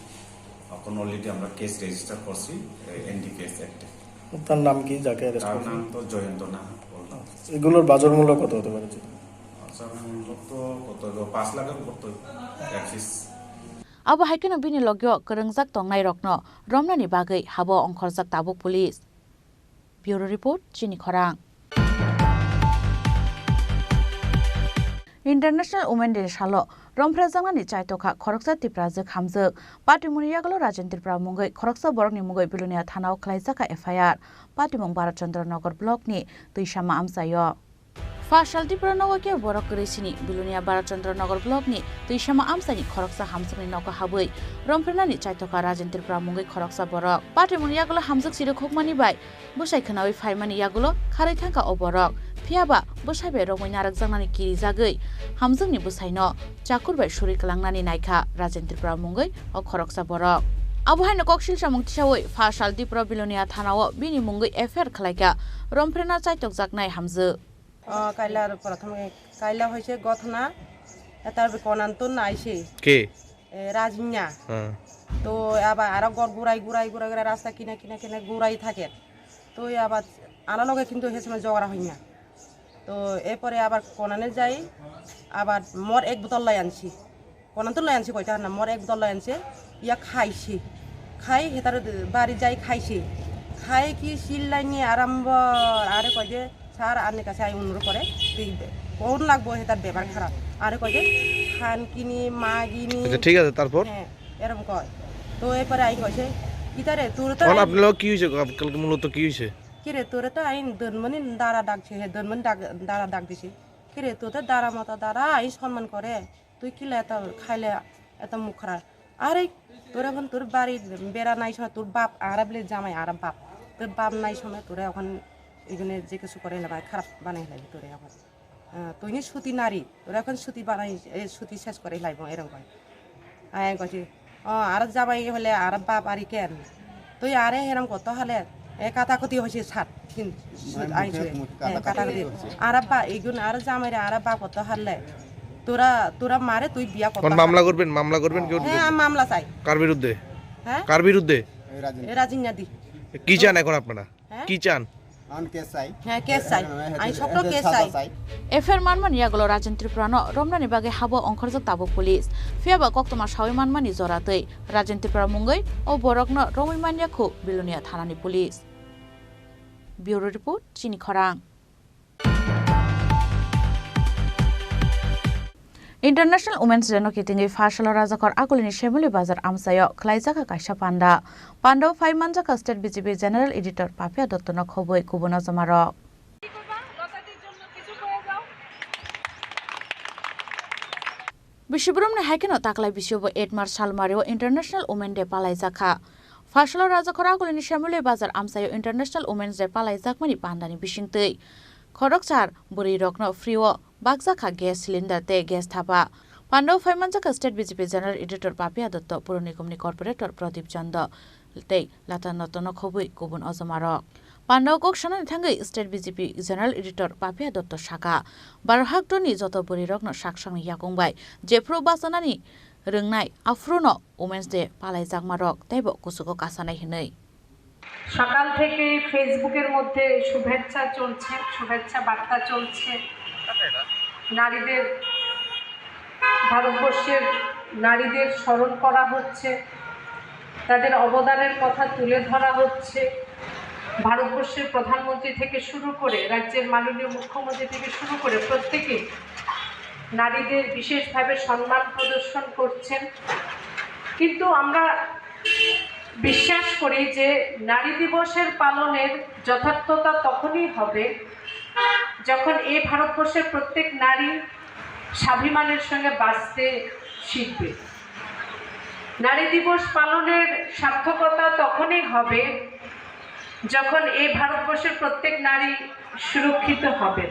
এখন অলরেডি আমরা কেস রেজিস্টার করছি এনডিপিএস অ্যাক্টে তার নাম কি যাকে অ্যারেস্ট তার করেছে? নাম তো জয়ন্ত না বললাম এগুলোর বাজার মূল্য কত হতে পারে? বাজার মূল্য তো কত 5 লাখের উপর তো একশিস Abo haikeno bini logyo kerengjak tongnai rokno Romnani bagai habo ongkhorjak tabuk police Bureau Report Chini Khorang International Women Day Shalo Romprezangani Chaitoka Khoroksa Tripura Hamjuk Patimuni Yagalo Rajan Tripura Mungai Khoroksa Borokni Mungai Bilunia Thanao Khlaijaka FIR Patimung Barachandra Nagar Block ni Tuishama Amsayo Fashal Tripura Nogake Borok Resini Bilunia Barachandra Nagar Block ni Tuishama Amsani Khoroksa Hamjukni Noka Habui Romprenani Chaitoka Rajan Tripura Mungai Khoroksa Borok Patimuni Yagalo Hamjuk Sire Khokmani bai Busai Khanawi Faimani Yagalo Kharai Thangka Oborok Phiaba Busaibe Romoi Narak Jangnani Kiri Jagoi Hamjukni Busaino Chakurbai Shuri Kalangnani Naikha Rajan Tripura Mungai o Khoroksa Borok Abuhaino Kokshil Samung Tisawoi Fashal Tripura Bilunia Thanao Bini Mungai FR Khlaika Romprena Chaitok Jaknai Hamjuk কাইলার প্রথমে কাইলা হয়েছে গথনা তার কনান্তন আইছে কে রাজিনা তো আবার আরো গুড়াই রাস্তা কিনা গুড়াই থাকে তো আবার আনালগে কিন্তু সে সময় জগড়া হয় না তো এরপরে আবার কনানে যাই আবার মর এক বোতল লাই আনছি কনান্তন লাই আনছি কয়টা না মর এক বোতল লাই আনছে ইয়া খাইছে খাই হেতার বাড়ি যাই খাইছে খাই কি চিল্লাই নিয়ে আরম্ভ আরে কয় যে স্যার আনের কাছে আই অনুরোধ করে তুই কোন লাগবো তার ব্যাপার খারাপ আরে কয় যে খান কিনি মা কিনি ঠিক আছে তারপর হ্যাঁ এরকম কয় তো এরপরে আই কইছে কিতারে তোর তো আপনার কি হইছে কালকে মূলত কি হইছে কি রে তোরে তো আইন দনমনি দাঁড়া ডাকছে হে দনমনি দাঁড়া ডাক দিছে কি রে তোর তো দাঁড়া মতো দাঁড়া আই সম্মান করে তুই কিলে এত খাইলে এত মুখ খারাপ আরে তোর এখন তোর বাড়ির বেড়া নাই সময় তোর বাপ আর বলে জামাই আর বাপ তোর বাপ নাই সময় তোরে এখন এখানে যে কিছু করে না খারাপ বানাই লাগবে তোরে আবার তুই সুতি নারী তোরা এখন সুতি বানাই সুতি শেষ করে লাগবো এরকম করে আমি কইছি আর যাবাই হলে আর বাপ আরি কেন তুই আরে এরকম কত হলে কাটাকুটি হয়েছে ছাড় কাটাকুটি আর আব্বা এইগুলো আর জামাই আর আব্বা কত হারলে তোরা মারে তুই বিয়া কত মামলা করবেন হ্যাঁ মামলা চাই কার বিরুদ্ধে হ্যাঁ কার বিরুদ্ধে রাজিনা দি কি চান এখন আপনারা কি চান এফের মানমানি আগলো রাজেন ত্রিপুরানো রমনানি বাগে হাবো অংখরজক তাবো পুলিশ ফিয়াবা কক্তমা সাউই মানমানি জরাতৈ রাজেন ত্রিপুরা মুঙ্গৈ ও বরকনো রमै মানিয়াखौ বিলুনিয়া থানানি পুলিশ ব্যুরো রিপোর্ট চিনি খরাং International Women's Day no kitingi fashalo rajakor akulini shemuli bazar amsayo khlaijaka kaisa panda 5 manjaka state BJP general editor Papia Dottono khoboi kubuna jamaro Bishibrum ne hakino taklai bishobo 8 March salmario International Women's Day palaijaka fashalo rajakor akulini shemuli bazar amsayo International Women's Day palaijakmani pandani bishingtei khorokchar buri rokno friwo Bagzaka gas cylinder te gas thapa Pandau Faimanjaka State BJP General Editor Papia Dotto Puronikumni Corporator Pradip Chanda te Lata Notono Khobui Kubun Ozamaro Pandau Kokshana Thangai State BJP General Editor Papia Dotto Shaka Barhaktoni Joto Buri Rokno Shaksang Yakungbai Jepro Basanani Rungnai Afruno Women's Day Palai Jagmarok Tebo Kusuko Kasanai Hinai সকাল থেকে ফেসবুকের মধ্যে শুভেচ্ছা চলছে শুভেচ্ছা বার্তা চলছে নারীদের ভারতবর্ষের নারীদের স্মরণ করা হচ্ছে তাদের অবদানের কথা তুলে ধরা হচ্ছে ভারতবর্ষের প্রধানমন্ত্রী থেকে শুরু করে রাজ্যের মাননীয় মুখ্যমন্ত্রী থেকে শুরু করে প্রত্যেকে নারীদের বিশেষভাবে সম্মান প্রদর্শন করছেন কিন্তু আমরা বিশ্বাস করি যে নারী দিবসের পালনের যথার্থতা তখনই হবে যখন এই ভারতবর্ষের প্রত্যেক নারী স্বাভিমানের সঙ্গে বাঁচতে শিখবে নারী দিবস পালনের সার্থকতা তখনই হবে যখন এই ভারতবর্ষের প্রত্যেক নারী সুরক্ষিত হবে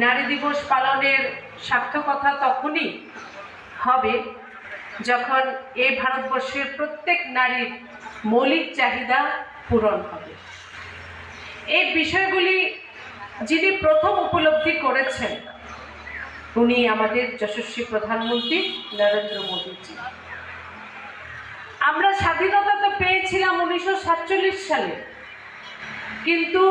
নারী দিবস পালনের সার্থকতা তখনই হবে যখন এই ভারতবর্ষের প্রত্যেক নারীর মৌলিক চাহিদা পূরণ হবে এই বিষয়গুলি যিনি প্রথম উপলব্ধি করেছেন উনি আমাদের যশস্বী প্রধানমন্ত্রী নরেন্দ্র মোদীজি আমরা স্বাধীনতা তো পেয়েছিলাম 1947 সালে কিন্তু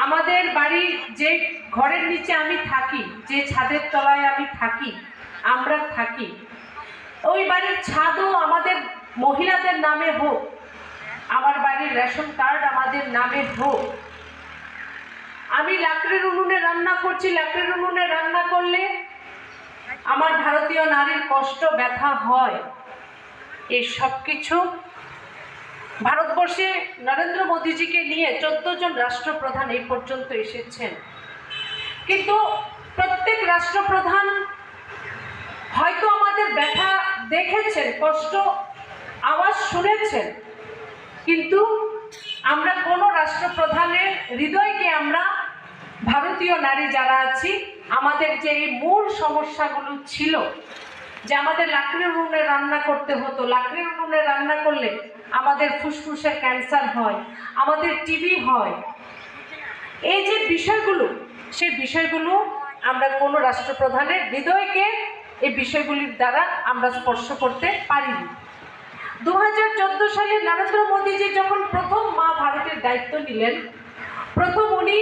আমাদের বাড়ি যে ঘরের নিচে আমি থাকি যে ছাদের তলায় আমি থাকি আমরা থাকি ওই বাড়ির ছাদও আমাদের মহিলাদের নামে হোক আমার বাড়ির রেশন কার্ড আমাদের নামে হোক আমি লাকড়ির উনুনে রান্না করছি লাকড়ির উনুনে রান্না করলে আমার ভারতীয় নারীর কষ্ট ব্যথা হয় এই সব কিছু ভারতবর্ষে নরেন্দ্র মোদীজিকে নিয়ে 14 জন রাষ্ট্রপ্রধান এই পর্যন্ত এসেছেন কিন্তু প্রত্যেক রাষ্ট্রপ্রধান হয়তো আমাদের ব্যথা দেখেছেন কষ্ট আওয়াজ শুনেছেন কিন্তু আমরা কোন রাষ্ট্রপ্রধানের হৃদয়কে আমরা ভারতীয় নারী যারা আছি আমাদের যে এই মূল সমস্যাগুলো ছিল যে আমাদের লাকড়ির উনুনে রান্না করতে হতো লাকড়ির উনুনে রান্না করলে আমাদের ফুসফুসের ক্যান্সার হয় আমাদের টিবি হয় এই যে বিষয়গুলো সেই বিষয়গুলো আমরা কোন রাষ্ট্রপ্রধানের হৃদয়কে এই বিষয়গুলির দ্বারা আমরা স্পর্শ করতে পারিনি 2014 সালে নরেন্দ্র মোদীজি যখন প্রথম মা ভারতের দায়িত্ব নিলেন প্রথম উনি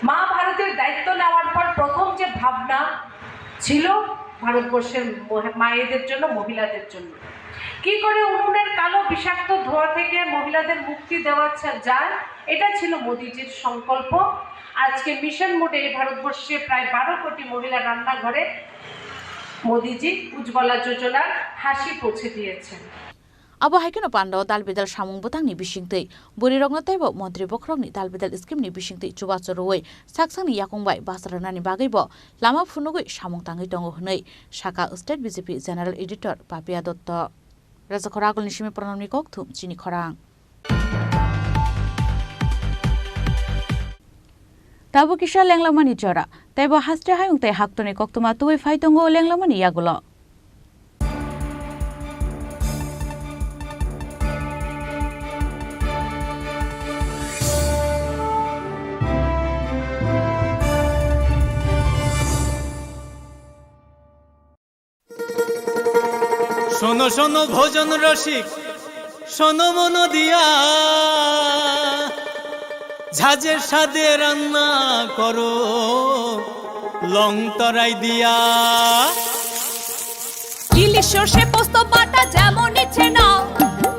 মা ভারতের দায়িত্ব নেওয়ার পর প্রথম যে ভাবনা ছিল ভারতবর্ষের মায়েদের জন্য মহিলাদের জন্য কি করে উনুনের কালো বিষাক্ত ধোঁয়া থেকে মহিলাদের মুক্তি দেওয়া যায় এটা ছিল মোদীজির সংকল্প আজকে মিশন মোডে এই ভারতবর্ষে প্রায় 12 কোটি মহিলা রান্নাঘরে মোদীজি উজ্জ্বলা যোজনার হাসি পৌঁছে দিয়েছেন Abo haikino Pandau dalbidal samung butangni bisingtei buri rogno taibo montri bokrogni dalbidal skimni bisingtei chuba choroi saksangni yakungbai basranani bagaibo lama phunugui samung tangai tongo hnei Shaka State BJP General Editor Papia Dotto Rajakhoragul nishimi pranamni kokthum Chini Khorang Tabu kisha lenglamani jora. Tebo haste hayung te haktoni koktuma tuwi faitongo lenglamani yagulo. শোনো শোনো ভোজন রসিক শোনো মন দিয়া ঝাঁঝের স্বাদে রান্না করো লং তরাই দিয়া ইলিশ সর্ষে পোস্ত বাটা যেমন ইচ্ছে নাও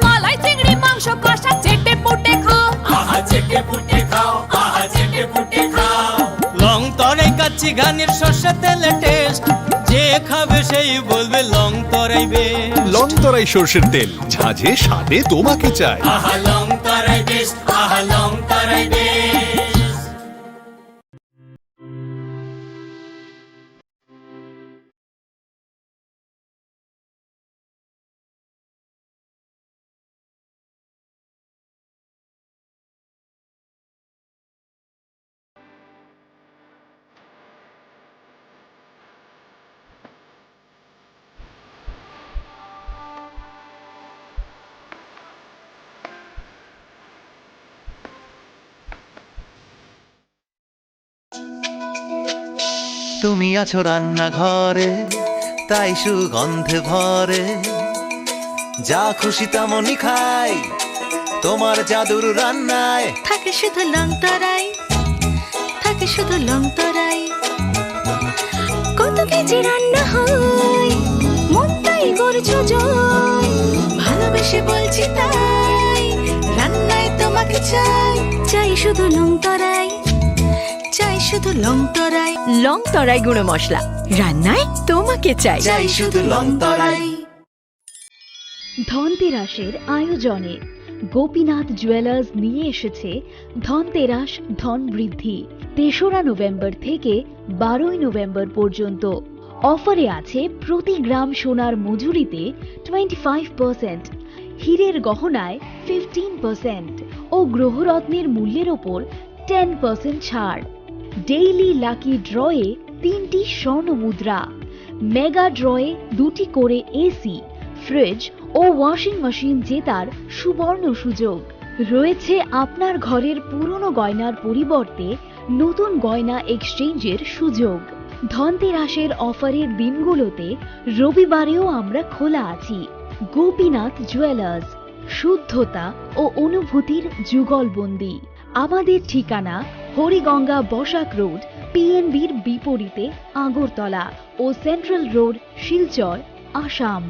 মালাই চিংড়ি মাংস কষা চেটে পুটে খাও আহা চেটে পুটে খাও আহা চেটে পুটে খাও লং তরাই কাচ্চি ঘানির সর্ষে তেলে টেস্ট যে খাবে সেই বলবে লং তরাই বেশ লং তরাই সর্ষের তেল ঝাঁঝে স্বাদে তোমাকে চাই আহা লং তরাই বেশ আহা লং তরাই বেশ তুমি আছো রান্নাঘরে তাই সুগন্ধে ভরে যা খুশি তেমনই খাই তোমার জাদুর রান্নায় থাকে শুধু লং তরাই থাকে শুধু লং তরাই কত কেজি রান্না হয় মনটাই করছো জয় ভালোবেসে বলছি তাই রান্নায় তোমাকে চাই চাই শুধু লং তরাই চাই শুধু লং তরাই গুঁড়ো মশলা রান্নায় তোমাকে চাই চাই শুধু লং তরাই ধনতেরাসের আয়োজনে গোপীনাথ জুয়েলার্স নিয়ে এসেছে ধনতেরাস ধন বৃদ্ধি ৩রা নভেম্বর থেকে ১২ই নভেম্বর পর্যন্ত অফারে আছে প্রতি গ্রাম সোনার মজুরিতে 25%, হীরের গহনায় 15% ও গ্রহরত্নের মূল্যের ওপর 10% ছাড়। ডেইলি লাকি ড্রয়ে 3টি স্বর্ণ মুদ্রা, মেগা ড্রয়ে 2টি করে এসি, ফ্রিজ ও ওয়াশিং মেশিন জেতার সুবর্ণ সুযোগ রয়েছে। আপনার ঘরের পুরনো গয়নার পরিবর্তে নতুন গয়না এক্সচেঞ্জের সুযোগ। ধনতেরাসের অফারের দিনগুলোতে রবিবারেও আমরা খোলা আছি। গোপীনাথ জুয়েলার্স, শুদ্ধতা ও অনুভূতির যুগলবন্দি। আমাদের ঠিকানা হরিগঙ্গা বসাক রোড, পিএনবির বিপরীতে আগরতলা ও সেন্ট্রাল রোড, শিলচর, আসাম।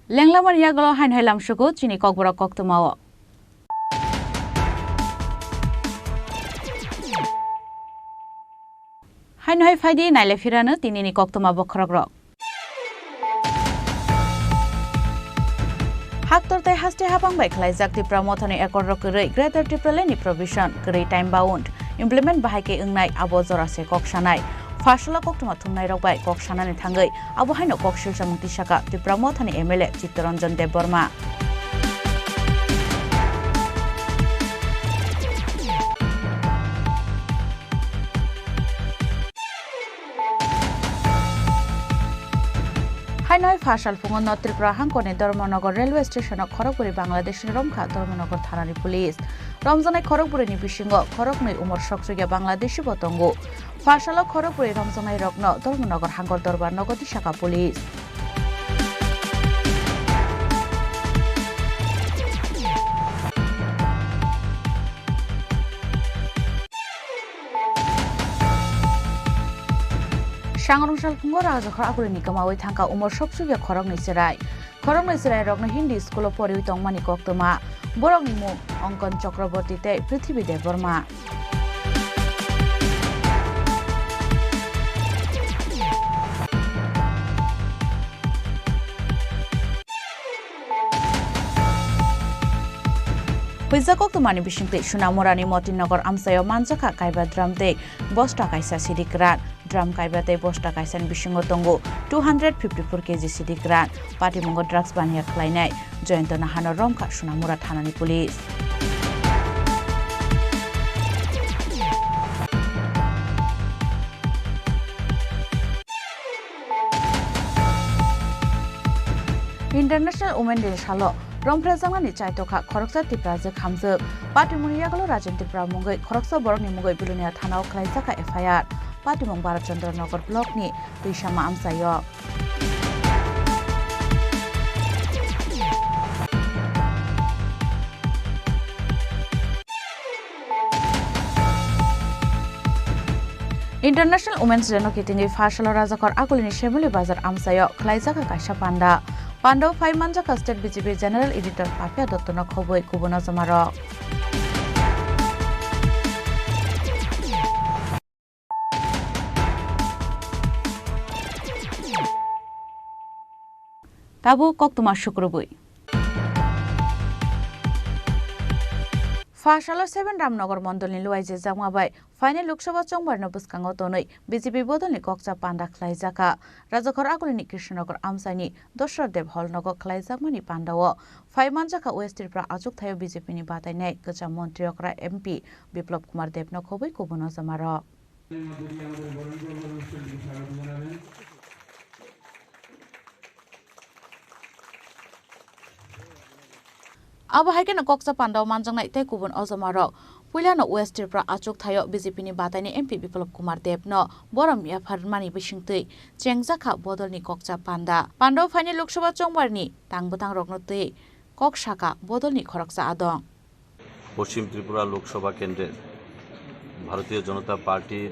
লেংলামার ইয়াগল হাইন হাইলাম সুকু চিনি ককবরক কক্তমাও হাইন হাই ফাইদি নাইলে ফিরানো তিনিনি কক্তমা বখরক রক হাক্তরতাই হাস্তে হাবাংবাই খালাইজাক ত্রিপুরা মথনি একর রকरै গ্রেটার ত্রিপুরালেनि प्रभिशन गरै टाइम बाउंड इमप्लिमेंट बाहायके ओंनाय आबो जरासे ककसानाय फासला कक्तमा थुमनाय रकबाय ककसानानि थांगै आबो हाइनो ककसिल सामुंति साका त्रिपुरा मथनि एमएलए चित्तरंजन देबबर्मा हाइनय फासाल फुंगन त्रिपुरा हांकनि धर्मनगर रेलवे स्टेशन खरगपुरी बांग्लादेश रमखा धर्मनगर थानानि पुलिस रमजानाय खरगपुरीनि बिसिंग खरगनै उमर सकसुगिया बांग्लादेशी बतंगु फासाल खरगपुरी रमजानाय रग्न धर्मनगर हांगर दरबार नगदी शाखा पुलिस सांग्रंसाल फुंगो राजा खरापुरी निकमावै थांका उमर सकसुगिया खरगनै सेराय रग्न हिंदी स्कुल परिउ तंगमानि कक्तमा बरंनि मुं अंकन चक्रवर्ती ते पृथ्वी Debbarma Huizakok tumani bisingte Sunamorani Motinogor Amsayo Manjaka Kaiba Dramte Bosta Kaisa Sidikran Drum Kaibate Bosta Kaisan Bisingo Tongo 254 kg Sidikran Patimongo drugs bania Klainai Jointona Hano Romka Sunamura Thanani Police International Women Day Shalo Romprezangani Chaitoka Khoroksa Tripura je khamjak Patimoniagalo Rajan Tripura mungai Khoroksa Borokni mungai Bilunia Thanao Khlaijaka FIR Patimong Bharatchandra Nagar Block ni Tuishama Amsayo International Women's Day no kitingi Fashalo Rajakor Akulini Shemuli Bazar Amsayo Khlaijaka Kaisa Panda Pando Five Manjaka State BJP General Editor Papia Dottono Khoboi Kubono Jamaro Tabu Koktuma Shukrubui Fashalo 7 Ramnagar Mondolni Luaije Jamwabai Final Lok Sabha Chongbarno Buskango Tonoi BJP Bodolni Kokcha Panda Khlaijaka Rajakor Akulini Krishnagar Amsani Dosrar Dev Holnago Khlaijakmani Pandawo Five Manjaka West Tripura Ajuk Thayo BJP ni Batainai Kacha Montriokra MP Biplop Kumar Devno Khoboi Kubono Jamaro Abo haikena Kokcha Pandao Manjangnai Te Kubon Ojamaro Puilano West Tripura Achuk Thayo BJP ni Bataini MP Biplop Kumar Devno Boram Yafarmani Bishingtui Chengjaka Bodolni Kokcha Panda Pandao Final Lok Sabha Chongbarni Tangbotang Rognotui Kokshaka Bodolni Khoroksa Adong পশ্চিম ত্রিপুরা লোকসভা কেন্দ্রের ভারতীয় জনতা পার্টির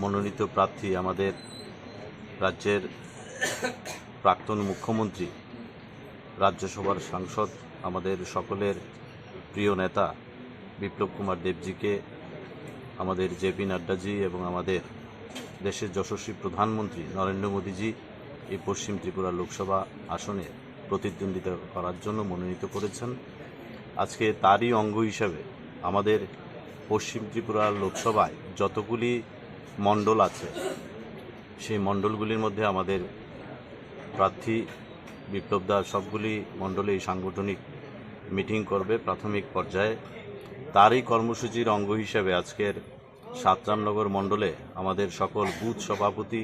মনোনীত প্রার্থী আমাদের রাজ্যের প্রাক্তন মুখ্যমন্ত্রী রাজ্যসভার সাংসদ আমাদের সকলের প্রিয় নেতা বিপ্লব কুমার দেবজিকে আমাদের জেপি নাড্ডাজি এবং আমাদের দেশের যশস্বী প্রধানমন্ত্রী নরেন্দ্র মোদীজি এই পশ্চিম ত্রিপুরা লোকসভা আসনে প্রতিদ্বন্দ্বিতা করার জন্য মনোনীত করেছেন আজকে তারই অঙ্গ হিসাবে আমাদের পশ্চিম ত্রিপুরা লোকসভায় যতগুলি মণ্ডল আছে সেই মণ্ডলগুলির মধ্যে আমাদের প্রার্থী বিপ্লব দা সবগুলি মণ্ডলে এই সাংগঠনিক মিটিং করবে প্রাথমিক পর্যায়ে তারই কর্মসূচির অঙ্গ হিসেবে আজকের সাতরামনগর মণ্ডলে আমাদের সকল বুথ সভাপতি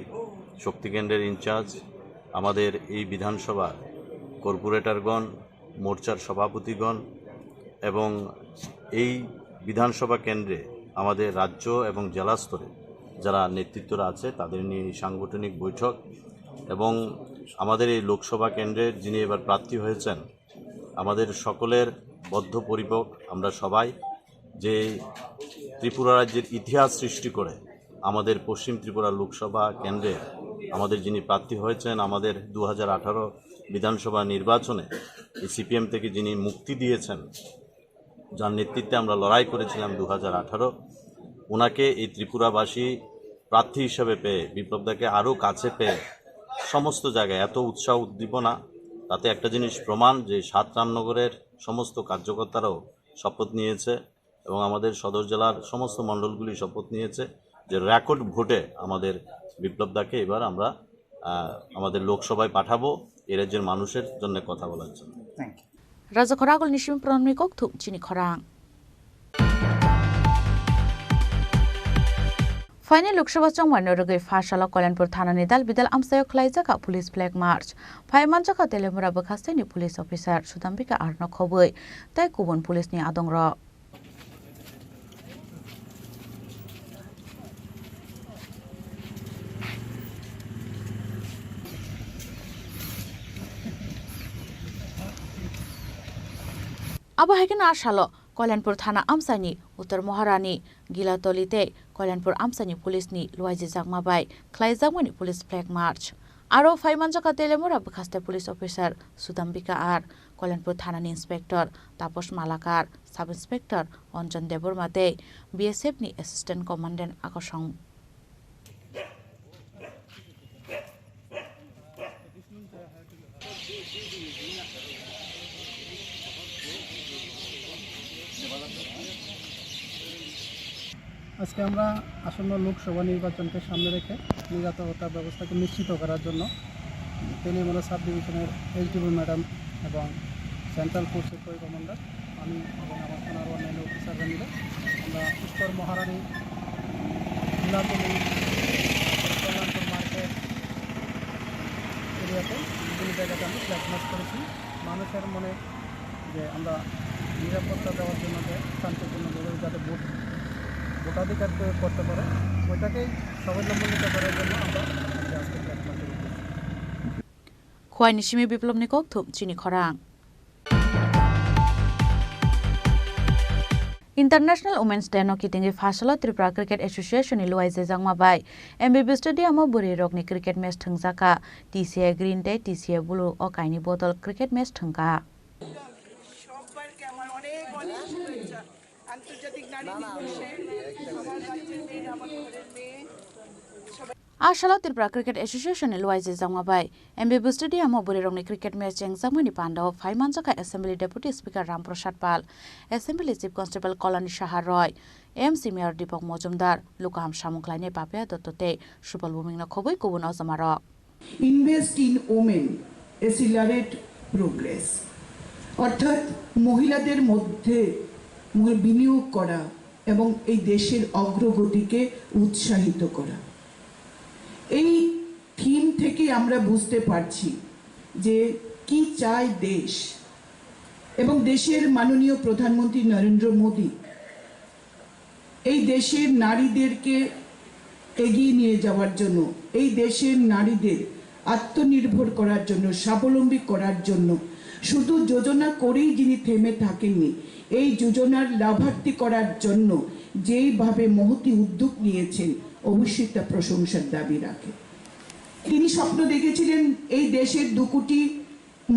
শক্তিকেন্দ্রের ইনচার্জ আমাদের এই বিধানসভা কর্পোরেটরগণ মোর্চার সভাপতিগণ এবং এই বিধানসভা কেন্দ্রে আমাদের রাজ্য এবং জেলা স্তরে যারা নেতৃত্বরা আছে তাদের নিয়ে সাংগঠনিক বৈঠক এবং আমাদের এই লোকসভা কেন্দ্রের যিনি এবার প্রার্থী হয়েছেন আমাদের সকলের বদ্ধপরিকর আমরা সবাই যে ত্রিপুরা রাজ্যের ইতিহাস সৃষ্টি করে আমাদের পশ্চিম ত্রিপুরা লোকসভা কেন্দ্রে আমাদের যিনি প্রার্থী হয়েছেন আমাদের 2018 বিধানসভা নির্বাচনে এই সিপিএম থেকে যিনি মুক্তি দিয়েছেন যার নেতৃত্বে আমরা লড়াই করেছিলাম 2018 ওনাকে এই ত্রিপুরাবাসী প্রার্থী হিসেবে পেয়ে বিপ্লবদাকে আরও কাছে পেয়ে সমস্ত জায়গায় এত উৎসাহ উদ্দীপনা তাতে একটা জিনিস প্রমাণ যে সাতরামনগরের সমস্ত কার্যকর্তারাও শপথ নিয়েছে এবং আমাদের সদর জেলার সমস্ত মণ্ডলগুলি শপথ নিয়েছে যে রেকর্ড ভোটে আমাদের বিপ্লবদাকে এবার আমরা আমাদের লোকসভায় পাঠাবো এই রাজ্যের মানুষের জন্য কথা বলার জন্য Rajakoragol Nishim Pranmikok Thuk Chini Khorang Final Lok Sabha Chongbarno Rogai Fashalo Kalanpur Thana ni Dal Bidal Amsayo Khlaijaka Police Flag March Phai Manjaka Telemura Bakhasteni Police Officer Sudambika Arno Khoboi Tai Kubon Police ni Adongro Abo haikena ashalo Kalanpur Thana Amsani Uttar Moharani Gilatolite Kalanpur Amsani Police ni Luaiji Jagmabai Khlaijagmani Police Flag March Aro Phai Manjaka Telemura Bakhaste Police Officer Sudambika Ar Kalanpur Thana ni Inspector Taposh Malakar Sub Inspector Onjan Debormate BSF ni Assistant Commandant Akosong আজকে আমরা আসন্ন লোকসভা নির্বাচনকে সামনে রেখে নিরাপত্তা ব্যবস্থাকে নিশ্চিত করার জন্য তেলিয়ামুড়া সাব ডিভিশনের এসডিও ম্যাডাম এবং সেন্ট্রাল ফোর্সের কমান্ডার আমি এবং আমার থানার অন্যান্য অফিসাররা মিলে আমরা উত্তর মহারানী নীলাতলি কল্যাণপুর মার্কেট এরিয়াতে বিভিন্ন জায়গাতে আমি ফ্ল্যাগ মার্চ করেছি মানুষের মনে যে আমরা নিরাপত্তা দেওয়ার জন্য যে শান্তিপূর্ণভাবে যাতে ভোটাধিকার প্রয়োগ করতে পারে ওইটাকেই স্বাবলম্বিত করার জন্য আমরা আজকে ফ্ল্যাগ মার্চ করেছি। খোয়াই নিশিমি বিপ্লব নিকক থুম চিনি খরাং International Women's Day no kitingi Fashala Tripura Cricket Association ni luai jangma bai MBB Stadium buri rokni cricket match thungjaka TCA Green Day TCA Blue o kaini bottle cricket match thungka Ashala Tripura Cricket Association ni luai jangma bai MBB Stadium buri rokni cricket match jangmani pandao 5 manjaka Assembly Deputy Speaker Ramprasad Pal Assembly Chief Constable Kolani Shahar Roy MC Mayor Deepak Mojumdar Lukam Shamuklaine Papea Dottote Shupal Bumingna khoboi kubun ozamarok Invest in women accelerate progress অর্থাৎ মহিলাদের মধ্যে বিনিয়োগ করা এবং এই দেশের অগ্রগতিকে উৎসাহিত করা এই থিম থেকে আমরা বুঝতে পারছি যে কি চায় দেশ এবং দেশের মাননীয় প্রধানমন্ত্রী নরেন্দ্র মোদী এই দেশের নারীদেরকে এগিয়ে নিয়ে যাওয়ার জন্য এই দেশের নারীদের আত্মনির্ভর করার জন্য স্বাবলম্বী করার জন্য শুধু যোজনা করেই যিনি থেমে থাকেননি এই যোজনার লাভার্থী করার জন্য যেইভাবে মহতি উদ্যোগ নিয়েছেন অবশ্যই তা প্রশংসার দাবি রাখে তিনি স্বপ্ন দেখেছিলেন এই দেশের 2 কোটি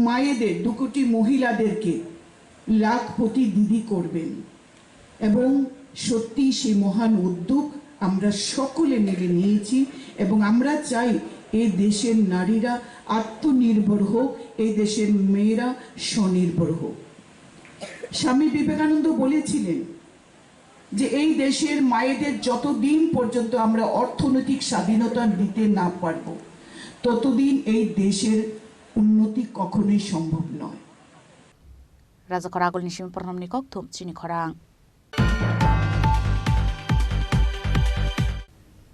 মায়েদের 2 কোটি মহিলাদেরকে লাখপতি দিদি করবেন এবং সত্যি সেই মহান উদ্যোগ আমরা সকলে মিলে নিয়েছি এবং আমরা চাই এই দেশের নারীরা আত্মনির্ভর হোক এই দেশের মেয়েরা স্বনির্ভর হোক স্বামী বিবেকানন্দ বলেছিলেন যে এই দেশের মায়েদের যতদিন পর্যন্ত আমরা অর্থনৈতিক স্বাধীনতা দিতে না পারব ততদিন এই দেশের উন্নতি কখনোই সম্ভব নয় Raja Koragol Nishim Purnam Nikok Thum Chini Khorang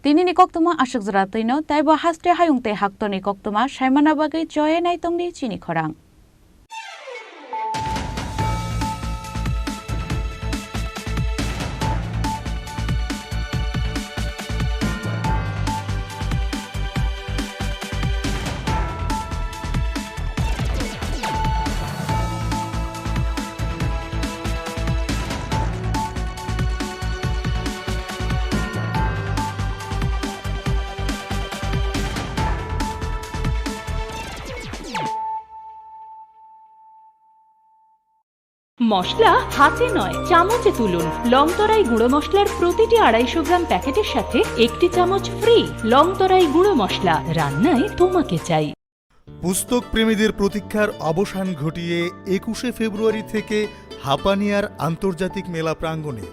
Tini Nikok Tuma Ashok Zratino Taiba Haste Hayungte Hakto Nikok Tuma Shaimana Bagai Joy Naitongdi Chini Khorang মশলা হাতে নয় চামচে তুলুন লংতরাই গুঁড়ো মশলার প্রতিটি 250 গ্রাম প্যাকেটের সাথে 1 চামচ ফ্রি লংতরাই গুঁড়ো মশলা রান্নায় তোমাকে চাই পুস্তক প্রেমীদের প্রতীক্ষার অবসান ঘটিয়ে 21 ফেব্রুয়ারি থেকে হাপানিয়ার আন্তর্জাতিক মেলা প্রাঙ্গণে